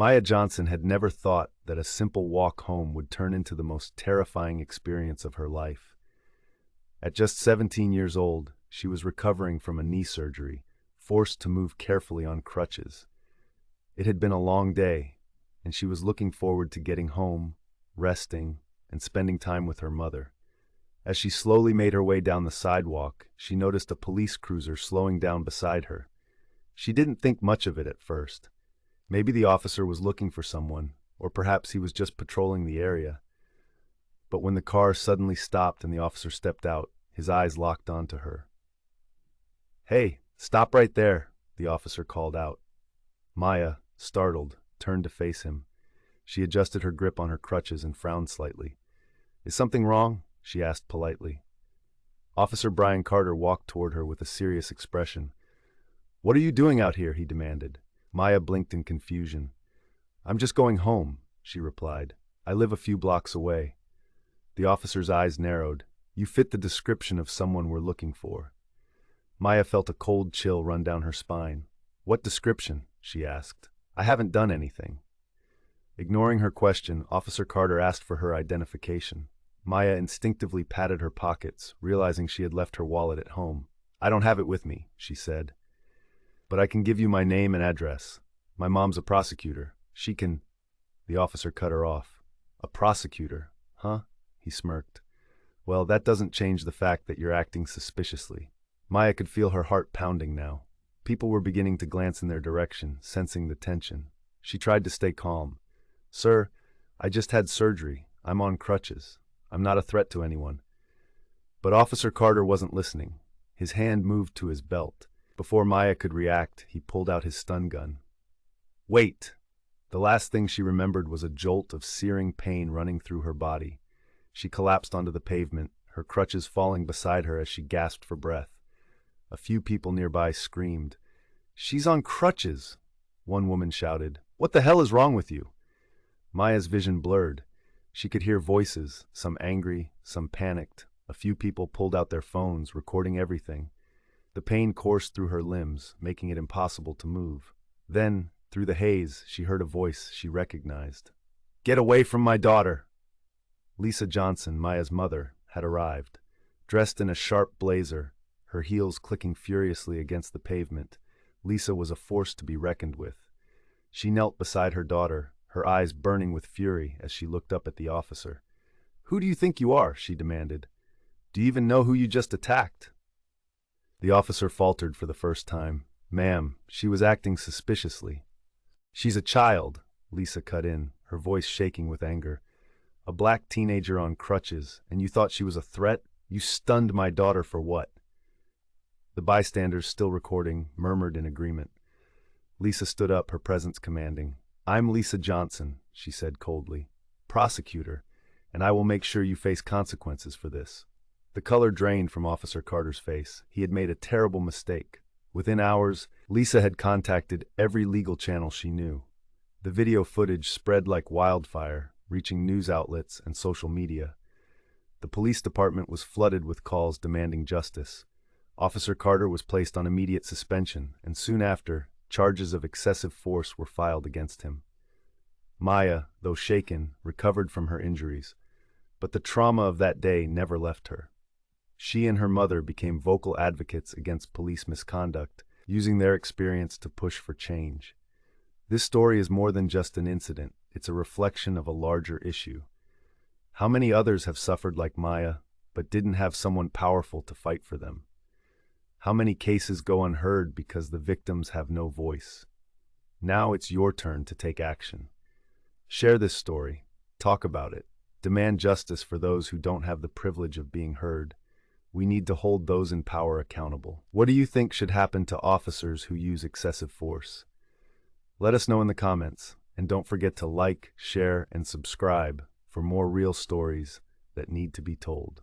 Maya Johnson had never thought that a simple walk home would turn into the most terrifying experience of her life. At just 17 years old, she was recovering from a knee surgery, forced to move carefully on crutches. It had been a long day, and she was looking forward to getting home, resting, and spending time with her mother. As she slowly made her way down the sidewalk, she noticed a police cruiser slowing down beside her. She didn't think much of it at first. Maybe the officer was looking for someone, or perhaps he was just patrolling the area. But when the car suddenly stopped and the officer stepped out, his eyes locked onto her. "Hey, stop right there," the officer called out. Maya, startled, turned to face him. She adjusted her grip on her crutches and frowned slightly. "Is something wrong?" she asked politely. Officer Brian Carter walked toward her with a serious expression. "What are you doing out here?" he demanded. Maya blinked in confusion. "I'm just going home," she replied. "I live a few blocks away." The officer's eyes narrowed. "You fit the description of someone we're looking for." Maya felt a cold chill run down her spine. "What description?" she asked. "I haven't done anything." Ignoring her question, Officer Carter asked for her identification. Maya instinctively patted her pockets, realizing she had left her wallet at home. "I don't have it with me," she said. "But I can give you my name and address. My mom's a prosecutor. She can—" The officer cut her off. "A prosecutor, huh?" he smirked. "Well, that doesn't change the fact that you're acting suspiciously." Maya could feel her heart pounding now. People were beginning to glance in their direction, sensing the tension. She tried to stay calm. "Sir, I just had surgery. I'm on crutches. I'm not a threat to anyone." But Officer Carter wasn't listening. His hand moved to his belt. Before Maya could react, he pulled out his stun gun. "Wait!" The last thing she remembered was a jolt of searing pain running through her body. She collapsed onto the pavement, her crutches falling beside her as she gasped for breath. A few people nearby screamed. "She's on crutches!" One woman shouted. "What the hell is wrong with you?" Maya's vision blurred. She could hear voices, some angry, some panicked. A few people pulled out their phones, recording everything. The pain coursed through her limbs, making it impossible to move. Then, through the haze, she heard a voice she recognized. "Get away from my daughter!" Lisa Johnson, Maya's mother, had arrived. Dressed in a sharp blazer, her heels clicking furiously against the pavement, Lisa was a force to be reckoned with. She knelt beside her daughter, her eyes burning with fury as she looked up at the officer. "Who do you think you are?" she demanded. "Do you even know who you just attacked?" The officer faltered for the first time. "Ma'am, she was acting suspiciously." "She's a child," Lisa cut in, her voice shaking with anger. "A black teenager on crutches, and you thought she was a threat? You stunned my daughter for what?" The bystanders, still recording, murmured in agreement. Lisa stood up, her presence commanding. "I'm Lisa Johnson," she said coldly, "prosecutor, and I will make sure you face consequences for this." The color drained from Officer Carter's face. He had made a terrible mistake. Within hours, Lisa had contacted every legal channel she knew. The video footage spread like wildfire, reaching news outlets and social media. The police department was flooded with calls demanding justice. Officer Carter was placed on immediate suspension, and soon after, charges of excessive force were filed against him. Maya, though shaken, recovered from her injuries, but the trauma of that day never left her. She and her mother became vocal advocates against police misconduct, using their experience to push for change. This story is more than just an incident, it's a reflection of a larger issue. How many others have suffered like Maya, but didn't have someone powerful to fight for them? How many cases go unheard because the victims have no voice? Now it's your turn to take action. Share this story, talk about it, demand justice for those who don't have the privilege of being heard. We need to hold those in power accountable. What do you think should happen to officers who use excessive force? Let us know in the comments, and don't forget to like, share, and subscribe for more real stories that need to be told.